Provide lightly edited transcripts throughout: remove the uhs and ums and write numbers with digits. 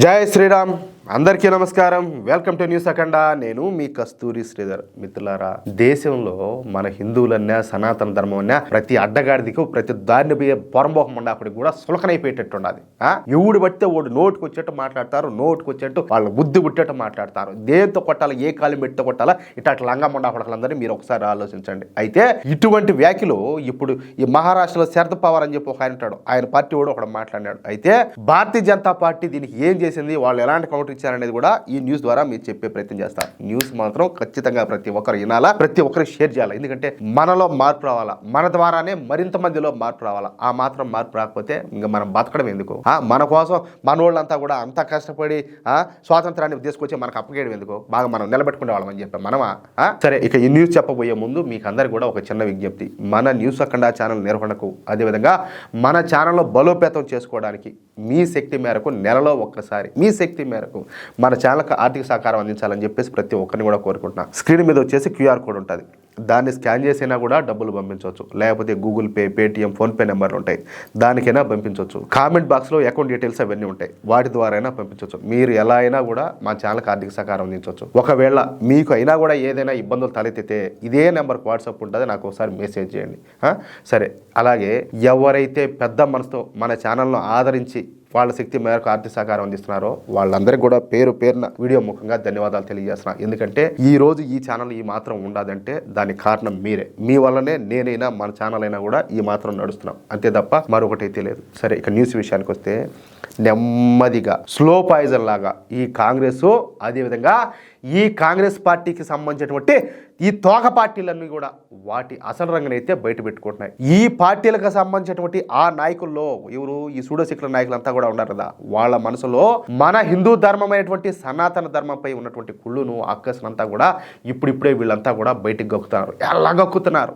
జై శ్రీరామ్. అందరికీ నమస్కారం. వెల్కమ్ టు న్యూస్ అఖండ. నేను మీ కస్తూరి శ్రీధర్. మిత్రులారా, దేశంలో మన హిందువులన్నా సనాతన ధర్మం అన్నా ప్రతి అడ్డగాడిదికి ప్రతి దారిని పోయే పొరంబోహం ఉండేప్పటికి కూడా సులకనైపోయేటట్టు ఉన్నది. ఎవడు పడితే ఓడు నోటుకు వచ్చేట్టు మాట్లాడతారు, నోటుకు వచ్చేట్టు వాళ్ళ బుద్ధి పుట్టేట్టు మాట్లాడతారు. దేంతో కొట్టాలి, ఏ కాలు మెట్టు కొట్టాలా, ఇట్లా లంగా ముండాపడకలందరినీ మీరు ఒకసారి ఆలోచించండి. అయితే ఇటువంటి వ్యాఖ్యలు ఇప్పుడు ఈ మహారాష్ట్రలో శరద్ పవార్ అని చెప్పి ఒక ఆయన ఉంటాడు, ఆయన పార్టీ కూడా ఒకడు మాట్లాడినాడు. అయితే భారతీయ జనతా పార్టీ దీనికి ఏం చేసింది, వాళ్ళు ఎలాంటి కౌంటర్ ఇచ్చారనేది కూడా ఈ న్యూస్ ద్వారా మీరు చెప్పే ప్రయత్నం చేస్తారు. న్యూస్ మాత్రం ఖచ్చితంగా ప్రతి ఒక్కరు వినాలా, ప్రతి ఒక్కరు షేర్ చేయాలి. ఎందుకంటే మనలో మార్పు రావాలా, మన ద్వారానే మరింత మందిలో మార్పు రావాలా. ఆ మాత్రం మార్పు రాకపోతే ఇంకా మనం బతకడం ఎందుకు? మన కోసం మన వాళ్ళంతా కూడా అంత కష్టపడి స్వాతంత్రాన్ని తీసుకొచ్చి మనకు అప్పగేయడం ఎందుకు? బాగా మనం నిలబెట్టుకునే వాళ్ళం అని చెప్పాం మనమా? సరే, ఇక ఈ న్యూస్ చెప్పబోయే ముందు మీకు అందరికి కూడా ఒక చిన్న విజ్ఞప్తి. మన న్యూస్ అఖండ ఛానల్ నిర్వహణకు, అదేవిధంగా మన ఛానల్లో బలోపేతం చేసుకోవడానికి మీ శక్తి మేరకు నెలలో ఒక్కసారి మీ శక్తి మేరకు మన ఛానల్కి ఆర్థిక సహకారం అందించాలని చెప్పేసి ప్రతి ఒక్కరిని కూడా కోరుకుంటున్నా. స్క్రీన్ మీద వచ్చేసి QR కోడ్ ఉంటుంది, దాన్ని స్కాన్ చేసినా కూడా డబ్బులు పంపించవచ్చు. లేకపోతే గూగుల్ పే, పేటిఎం, ఫోన్పే నెంబర్లు ఉంటాయి, దానికైనా పంపించవచ్చు. కామెంట్ బాక్స్లో అకౌంట్ డీటెయిల్స్ అవన్నీ ఉంటాయి, వాటి ద్వారా అయినా పంపించవచ్చు. మీరు ఎలా అయినా కూడా మా ఛానల్కి ఆర్థిక సహకారం అందించవచ్చు. ఒకవేళ మీకు అయినా కూడా ఏదైనా ఇబ్బందులు తలెత్తితే ఇదే నెంబర్కి వాట్సాప్ ఉంటుంది, నాకు ఒకసారి మెసేజ్ చేయండి. సరే, అలాగే ఎవరైతే పెద్ద మనసుతో మన ఛానల్ను ఆదరించి వాళ్ళ శక్తి మేరకు ఆర్థిక సహకారం అందిస్తున్నారో వాళ్ళందరికీ కూడా పేరు పేరున వీడియో ముఖంగా ధన్యవాదాలు తెలియజేస్తున్నా. ఎందుకంటే ఈ రోజు ఈ ఛానల్ ఈ మాత్రం ఉండదంటే దానికి కారణం మీరే. మీ వల్లనే నేనైనా మన ఛానల్ అయినా కూడా ఈ మాత్రం నడుస్తున్నాం, అంతే తప్ప మరొకటైతే లేదు. సరే, ఇక న్యూస్ విషయానికి వస్తే, నెమ్మదిగా స్లో పాయిజన్ లాగా ఈ కాంగ్రెస్, అదేవిధంగా ఈ కాంగ్రెస్ పార్టీకి సంబంధించినటువంటి ఈ తోక పార్టీలన్నీ కూడా వాటి అసలు రంగునైతే బయట పెట్టుకుంటున్నాయి. ఈ పార్టీలకు సంబంధించినటువంటి ఆ నాయకుల్లో ఎవరు, ఈ సూడోసిక్ల నాయకులంతా కూడా ఉన్నారు కదా, వాళ్ళ మనసులో మన హిందూ ధర్మమైనటువంటి సనాతన ధర్మంపై ఉన్నటువంటి కుళ్ళును, అక్కసనంతా కూడా ఇప్పుడిప్పుడే వీళ్ళంతా కూడా బయటికి గక్కుతున్నారు. ఎలా గక్కుతున్నారు?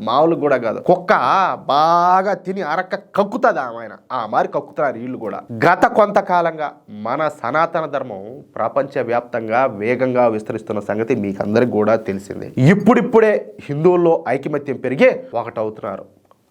మామూలు కూడా కాదు, కుక్క బాగా తిని అరక్క కక్కుతుంది ఆయన, ఆ మారి కక్కుతున్నారు వీళ్ళు కూడా. గత కొంతకాలంగా మన సనాతన ధర్మం ప్రపంచవ్యాప్తంగా వేగంగా విస్తరిస్తున్న సంగతి మీకు అందరికి కూడా తెలిసింది. ఇప్పుడిప్పుడే హిందువుల్లో ఐకమత్యం పెరిగి ఒకటవుతున్నారు.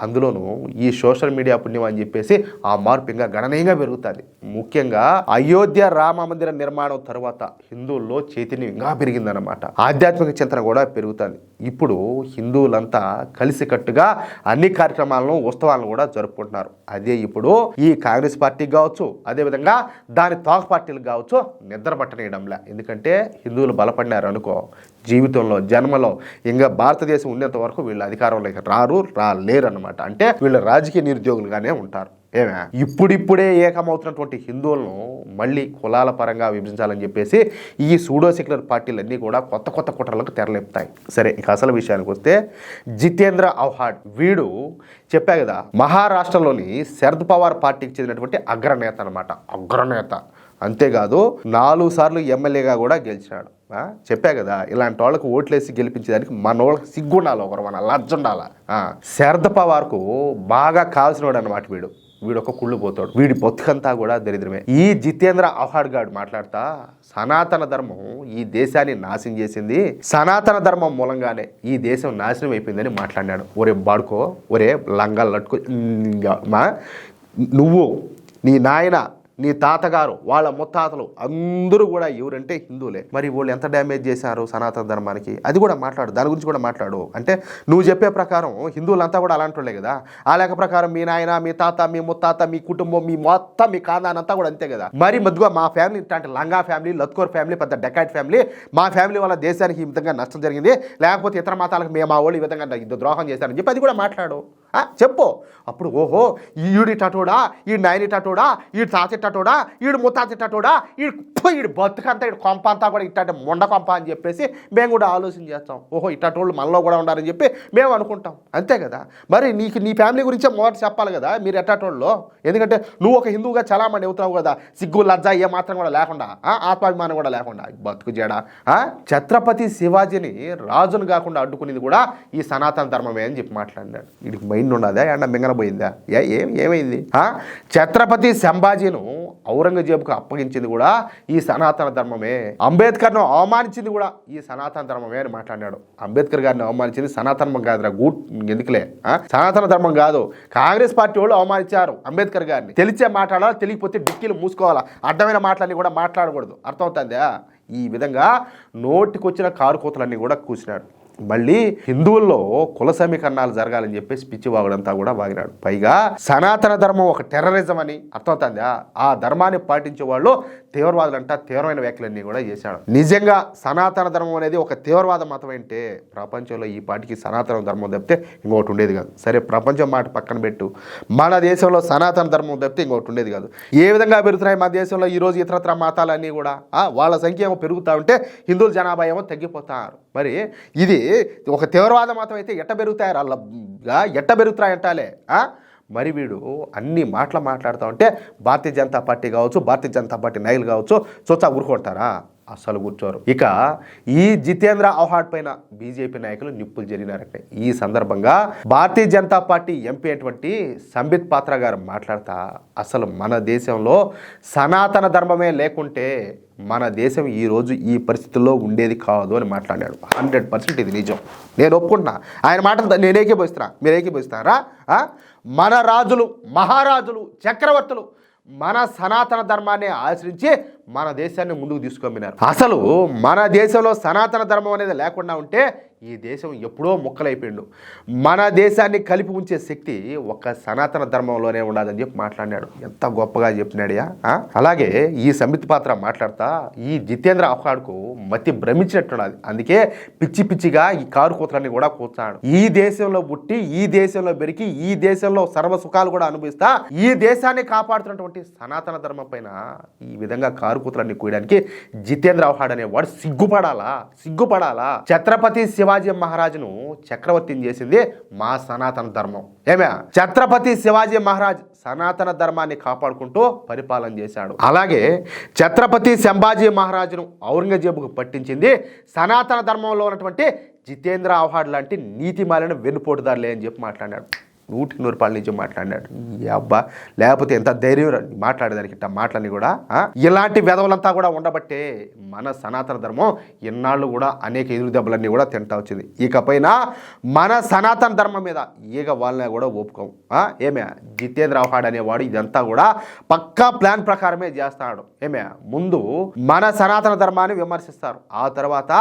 అందులోనూ ఈ సోషల్ మీడియా పుణ్యం అని చెప్పేసి ఆ మార్పు ఇంకా గణనీయంగా పెరుగుతుంది. ముఖ్యంగా అయోధ్య రామ మందిర నిర్మాణం తర్వాత హిందువుల్లో చైతన్యం ఇంకా పెరిగిందనమాట. ఆధ్యాత్మిక చింతన కూడా పెరుగుతుంది. ఇప్పుడు హిందువులంతా కలిసికట్టుగా అన్ని కార్యక్రమాలను, ఉత్సవాలను కూడా జరుపుకుంటున్నారు. అదే ఇప్పుడు ఈ కాంగ్రెస్ పార్టీకి కావచ్చు, అదేవిధంగా దాని తోక పార్టీలకు కావచ్చు నిద్ర పట్టనేయడంలే. ఎందుకంటే హిందువులు బలపడినారు అనుకో, జీవితంలో జన్మలో ఇంకా భారతదేశం ఉన్నంత వరకు వీళ్ళు అధికారంలోకి రాలేరు అన్నమాట. అంటే వీళ్ళు రాజకీయ నిరుద్యోగులుగానే ఉంటారు. ఇప్పుడిప్పుడే ఏకమవుతున్నటువంటి హిందువులను మళ్ళీ కులాల పరంగా విభజించాలని చెప్పేసి ఈ సూడో సెక్యులర్ పార్టీలన్నీ కూడా కొత్త కొత్త కుట్రలకు తెరలేపుతాయి. సరే, ఇక అసలు విషయానికి వస్తే, జితేంద్ర ఔహాడ్ వీడు చెప్పా కదా, మహారాష్ట్రలోని శరద్ పవార్ పార్టీకి చెందినటువంటి అగ్రనేత అనమాట. అగ్రనేత అంతేకాదు 4 సార్లు ఎమ్మెల్యేగా కూడా గెలిచినాడు. చెప్పా కదా, ఇలాంటి వాళ్ళకు ఓట్లేసి గెలిపించేదానికి మన వాళ్ళకి సిగ్గుండాలి, ఒకరు మన లజ్జ ఉండాల. శరద్ పవార్కు బాగా కావాల్సినవాడు అనమాట వీడు. వీడు ఒక కుళ్ళు పోతాడు, వీడి బతుకంతా కూడా దరిద్రమే. ఈ జితేంద్ర ఔహాడ్ గారు మాట్లాడతా, సనాతన ధర్మం ఈ దేశాన్ని నాశనం చేసింది, సనాతన ధర్మం మూలంగానే ఈ దేశం నాశనం అయిపోయిందని మాట్లాడినాడు. ఒరే బాడుకో, ఒరే లంగాలు లట్టుకో, నువ్వు, నీ నాయన, నీ తాతగారు, వాళ్ళ ముత్తాతలు అందరూ కూడా ఎవరంటే హిందువులే. మరి వాళ్ళు ఎంత డ్యామేజ్ చేశారు సనాతన ధర్మానికి, అది కూడా మాట్లాడు, దాని గురించి కూడా మాట్లాడు. అంటే నువ్వు చెప్పే ప్రకారం హిందువులంతా కూడా అలాంటి వాళ్ళే కదా. ఆ లెక్క ప్రకారం మీ నాయన, మీ తాత, మీ ముత్తాత, మీ కుటుంబం, మీ మొత్తం మీ ఖాందానంతా కూడా అంతే కదా. మరి మధ్యగా మా ఫ్యామిలీ ఇట్లాంటి లంగా ఫ్యామిలీ, లత్కోర్ ఫ్యామిలీ, పెద్ద డెకాట్ ఫ్యామిలీ, మా ఫ్యామిలీ వల్ల దేశానికి ఈ విధంగా నష్టం జరిగింది, లేకపోతే ఇతర మతాలకు మేము మా వాళ్ళు ఈ విధంగా ద్రోహం చేశారని చెప్పి అది కూడా మాట్లాడు, చెప్పు. అప్పుడు ఓహో, ఈడు టటోడా, ఈడు నాయని టటోడా, ఈడు తాత టటోడా, ఈడు ముత్తాత టటోడా, ఈడు బతుకంతా, ఈడు కొంప అంతా కూడా ఇట్ట మొండ కొంప అని చెప్పేసి మేము కూడా ఆలోచన చేస్తాం. ఓహో, ఇట్టటోళ్ళు మనలో కూడా ఉండాలని చెప్పి మేము అనుకుంటాం, అంతే కదా. మరి నీ ఫ్యామిలీ గురించే మొదట చెప్పాలి కదా మీరు ఎట్టటోళ్ళు. ఎందుకంటే నువ్వు ఒక హిందువుగా చాలామంది అవుతావు కదా, సిగ్గు లజ్జ ఏ మాత్రం కూడా లేకుండా, ఆత్మాభిమానం కూడా లేకుండా, బతుకు జేడా. ఛత్రపతి శివాజీని రాజును కాకుండా అడ్డుకునేది కూడా ఈ సనాతన ధర్మమే అని చెప్పి మాట్లాడినాడు. వీడికి మైండ్ మైండ్ ఉండదా ఎండ మింగనపోయిందా ఏమైంది? ఛత్రపతి సంభాజీను ఔరంగజేబుకు అప్పగించింది కూడా ఈ సనాతన ధర్మమే, అంబేద్కర్ను అవమానించింది కూడా ఈ సనాతన ధర్మమే అని మాట్లాడాడు. అంబేద్కర్ గారిని అవమానించింది సనాతనం కాదురా, గూట్ ఎందుకులే, సనాతన ధర్మం కాదు. కాంగ్రెస్ పార్టీ వాళ్ళు అవమానించారు అంబేద్కర్ గారిని. తెలిసే మాట్లాడాలి, తెలియకపోతే డిక్కీలు మూసుకోవాలా, అడ్డమైన మాటలన్నీ కూడా మాట్లాడకూడదు. అర్థమవుతుందా? ఈ విధంగా నోటికొచ్చిన కారు కోతలన్నీ కూడా కూసినాడు. మళ్ళీ హిందువుల్లో కుల సమీకరణాలు జరగాలని చెప్పేసి పిచ్చి వాగుడంతా కూడా వాగినాడు. పైగా సనాతన ధర్మం ఒక టెర్రరిజం అని అర్థమవుతుందా, ఆ ధర్మాన్ని పాటించే వాళ్ళు తీవ్రవాదులంట తీవ్రమైన వ్యాఖ్యలన్నీ కూడా చేశాడు. నిజంగా సనాతన ధర్మం అనేది ఒక తీవ్రవాద మతం అంటే ప్రపంచంలో ఈ పాటికి సనాతన ధర్మం తప్పితే ఇంకొకటి ఉండేది కాదు. సరే ప్రపంచం మాట పక్కన పెట్టు, మన దేశంలో సనాతన ధర్మం తప్పితే ఇంకొకటి ఉండేది కాదు. ఏ విధంగా పెరుగుతున్నాయి మన దేశంలో ఈరోజు ఇతరత్ర మతాలన్నీ కూడా, వాళ్ళ సంఖ్య ఏమో పెరుగుతూ ఉంటే హిందువుల జనాభా ఏమో తగ్గిపోతారు. మరి ఇది ఒక తీవ్రవాద మతం అయితే ఎట్ట పెరుగుతారు, అలా ఎట్ట పెరుగుతాయంటాలే. మరి వీడు అన్ని మాటలు మాట్లాడుతూ ఉంటే భారతీయ జనతా పార్టీ కావచ్చు, భారతీయ జనతా పార్టీ నాయకులు కావచ్చు చూస్తా ఊరుకుంటారా? అస్సలు కూర్చోరు. ఇక ఈ జితేంద్ర ఔహాడ్ పైన బీజేపీ నాయకులు నిప్పులు జరిగినారంటే ఈ సందర్భంగా భారతీయ జనతా పార్టీ ఎంపీ అయినటువంటి సంబిత్ పాత్ర గారు మాట్లాడతా, అసలు మన దేశంలో సనాతన ధర్మమే లేకుంటే మన దేశం ఈరోజు ఈ పరిస్థితుల్లో ఉండేది కాదు అని మాట్లాడాడు. 100% ఇది నిజం, నేను ఒప్పుకుంటున్నా. ఆయన మాటలు నేను ఏకీభవిస్తున్నా, మీరు ఏకీభవిస్తారా? మన రాజులు, మహారాజులు, చక్రవర్తులు మన సనాతన ధర్మాన్ని ఆచరించి మన దేశాన్ని ముందుకు తీసుకొమ్మినారు. అసలు మన దేశంలో సనాతన ధర్మం అనేది లేకుండా ఉంటే ఈ దేశం ఎప్పుడో ముక్కలైపోయిండు. మన దేశాన్ని కలిపి ఉంచే శక్తి ఒక్క సనాతన ధర్మంలోనే ఉండదని చెప్పి మాట్లాడినాడు. ఎంత గొప్పగా చెప్తున్నాడయా. అలాగే ఈ సంబిత్ పాత్ర మాట్లాడతా ఈ జితేంద్ర ఔహాడ్కు మతి భ్రమించినట్టున్నది. అందుకే పిచ్చి పిచ్చిగా ఈ కారు కూతురని కూడా కూర్చాడు. ఈ దేశంలో పుట్టి, ఈ దేశంలో పెరిగి, ఈ దేశంలో సర్వ సుఖాలు కూడా అనుభవిస్తా ఈ దేశాన్ని కాపాడుతున్నటువంటి సనాతన ధర్మం పైన ఈ విధంగా కారు కూతురన్ని కూయడానికి జితేంద్ర ఔహాడ్ అనేవాడు సిగ్గుపడాలా. ఛత్రపతి శివాజీ మహారాజును చక్రవర్తిని చేసింది మా సనాతన ధర్మం. ఏమే, ఛత్రపతి శివాజీ మహారాజ్ సనాతన ధర్మాన్ని కాపాడుకుంటూ పరిపాలన చేశాడు. అలాగే ఛత్రపతి సంభాజీ మహారాజును ఔరంగజేబుకు పట్టించింది సనాతన ధర్మంలో ఉన్నటువంటి జితేంద్ర ఔహాడ్ లాంటి నీతిమాలిన వెన్నుపోటుదారులే అని చెప్పి మాట్లాడాడు. 100% నిజం మాట్లాడినాడు. అబ్బా, లేకపోతే ఎంత ధైర్యం మాట్లాడేదానికి ఇట్లా మాటలని కూడా. ఇలాంటి వెధవలంతా కూడా ఉండబట్టే మన సనాతన ధర్మం ఇన్నాళ్ళు కూడా అనేక ఎదురు దెబ్బలన్నీ కూడా తింటా వచ్చింది. ఇకపైన మన సనాతన ధర్మం మీద ఈగ వాళ్ళని కూడా ఒప్పుకోం. ఏమే, జితేంద్ర ఔహాడ్ అనేవాడు ఇదంతా కూడా పక్కా ప్లాన్ ప్రకారమే చేస్తాడు. ఏమే, ముందు మన సనాతన ధర్మాన్ని విమర్శిస్తారు, ఆ తర్వాత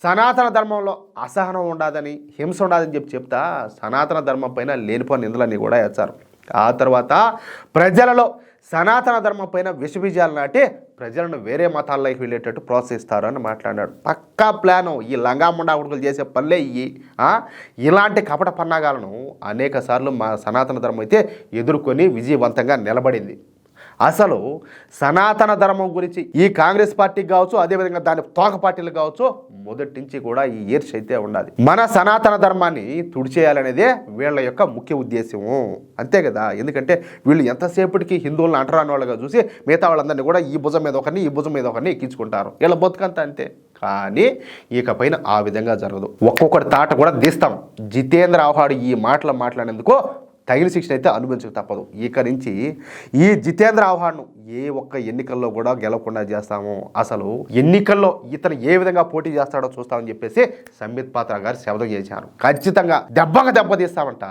సనాతన ధర్మంలో అసహనం ఉండదని, హింస ఉండదని చెప్తా సనాతన ధర్మం పైన లేనిపోయిన నిందలన్నీ కూడా వేస్తారు. ఆ తర్వాత ప్రజలలో సనాతన ధర్మం పైన విషబీజాలు నాటి ప్రజలను వేరే మతాల్లోకి వెళ్ళేటట్టు ప్రోత్సహిస్తారు అని మాట్లాడాడు. పక్కా ప్లాను. ఈ లంగాముండా ఉడుకులు చేసే పనులే ఇలాంటి కపట పన్నాగాలను అనేక సార్లు మా సనాతన ధర్మం అయితే ఎదుర్కొని విజయవంతంగా నిలబడింది. అసలు సనాతన ధర్మం గురించి ఈ కాంగ్రెస్ పార్టీకి కావచ్చు, అదేవిధంగా దాని తోక పార్టీలకు కావచ్చు, మొదటి నుంచి కూడా ఈ ఈర్ష అయితే ఉండాలి. మన సనాతన ధర్మాన్ని తుడిచేయాలనేదే వీళ్ళ యొక్క ముఖ్య ఉద్దేశము. అంతే కదా. ఎందుకంటే వీళ్ళు ఎంతసేపటికి హిందువులను అంటరాని వాళ్ళగా చూసి మిగతా వాళ్ళందరినీ కూడా ఈ భుజం మీద ఒకరిని, ఈ భుజం మీద ఒకరిని ఎక్కించుకుంటారు. వీళ్ళ బతుకంతా అంతే. కానీ ఇకపైన ఆ విధంగా జరగదు. ఒక్కొక్కటి తాట కూడా తీస్తాం. జితేంద్ర ఔహాడ్ ఈ మాటలు మాట్లాడేందుకు తగిన శిక్షణ అయితే అనుభవించక తప్పదు. ఇక నుంచి ఈ జితేంద్ర ఔహాడ్ను ఏ ఒక్క ఎన్నికల్లో కూడా గెలవకుండా చేస్తాము. అసలు ఎన్నికల్లో ఇతను ఏ విధంగా పోటీ చేస్తాడో చూస్తామని చెప్పేసి సంబిత్ పాత్ర గారు శపథం చేశారు. ఖచ్చితంగా దెబ్బ తీస్తామంట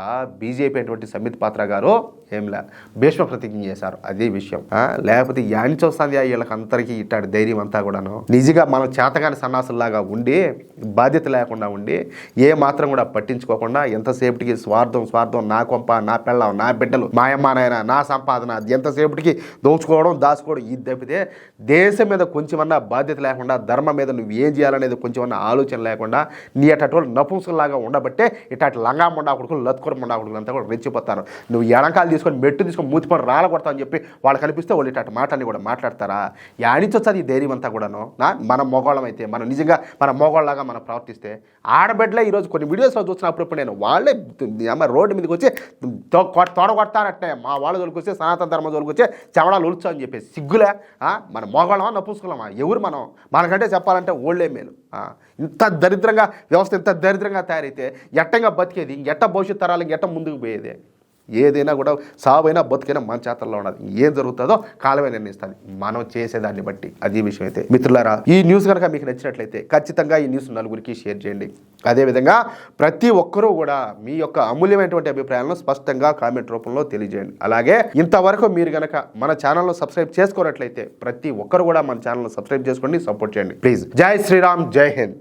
బీజేపీ అటువంటి సంబిత్ పాత్ర గారు ఏంలే భీష్మ ప్రతిజ్ఞ చేశారు. అదే విషయం. లేకపోతే యాని చూస్తుంది వీళ్ళకి అందరికీ ఇట్టాడు ధైర్యం అంతా కూడాను. నిజంగా మనం చేతగాని సన్నాసుల్లాగా ఉండి, బాధ్యత లేకుండా ఉండి, ఏ మాత్రం కూడా పట్టించుకోకుండా ఎంతసేపటికి స్వార్థం, నా కొంప, నా పెళ్ళం, నా బిడ్డలు, మా అమ్మ నాయన, నా సంపాదన, ఎంతసేపటికి దోచుకోవడం, దాచుకోవడం, ఇది తప్పితే దేశం మీద కొంచెమన్నా బాధ్యత లేకుండా, ధర్మం మీద నువ్వు ఏం చేయాలనేది కొంచెమన్నా ఆలోచన లేకుండా నీ అటువంటి నపుంసకులాగా ఉండబట్టే ఇట్లాంటి లంగా ముండా కొడుకులు, లత్కొర ముండా కొడుకులు అంతా కూడా రెచ్చిపోతారు. నువ్వు ఎడంకాలు తీసుకొని మెట్టు తీసుకొని మూతిపడి రాళ్ళ కొడతావు అని చెప్పి వాళ్ళు కనిపిస్తే వాళ్ళు ఇట్లాంటి మాటలని కూడా మాట్లాడతారా? యానించొచ్చది ఈ ధైర్యం అంతా కూడాను. మన మొగోళ్ళం అయితే, మనం నిజంగా మన మొగోళ్ళలాగా మనం ప్రవర్తిస్తే ఆడబిడ్డలే ఈరోజు కొన్ని వీడియోస్లో చూసినప్పుడు నేను వాళ్ళే రోడ్డు మీదకి వచ్చి తోడగొడతానట్టే మా వాళ్ళ జోలికి వస్తే సనాతన ధర్మం జోలికి వచ్చే చెమడాలు ఉల్చా అని చెప్పేసి సిగ్గులే. మన మోగాళ్ళమా నపుసుకులమా ఎవరు మనం? మనకంటే చెప్పాలంటే ఓళ్ళే మేలు. ఇంత దరిద్రంగా వ్యవస్థ ఇంత దరిద్రంగా తయారైతే ఎట్టంగా బతికేది? ఎట్ట భవిష్యత్ తరాలు ఎట్ట ముందుకు పోయేది? ఏదైనా కూడా సావైనా బతికైనా మన చేతల్లో ఉన్నది. ఏం జరుగుతుందో కాలమే నిర్ణయిస్తుంది మనం చేసేదాన్ని బట్టి. అది విషయం. అయితే మిత్రులారా, ఈ న్యూస్ కనుక మీకు నచ్చినట్లయితే ఖచ్చితంగా ఈ న్యూస్ నలుగురికి షేర్ చేయండి. అదేవిధంగా ప్రతి ఒక్కరూ కూడా మీ యొక్క అమూల్యమైనటువంటి అభిప్రాయాలను స్పష్టంగా కామెంట్ రూపంలో తెలియజేయండి. అలాగే ఇంతవరకు మీరు కనుక మన ఛానల్ను సబ్స్క్రైబ్ చేసుకోనట్లయితే ప్రతి ఒక్కరు కూడా మన ఛానల్ను సబ్స్క్రైబ్ చేసుకోండి, సపోర్ట్ చేయండి ప్లీజ్. జై శ్రీరామ్, జై హింద్.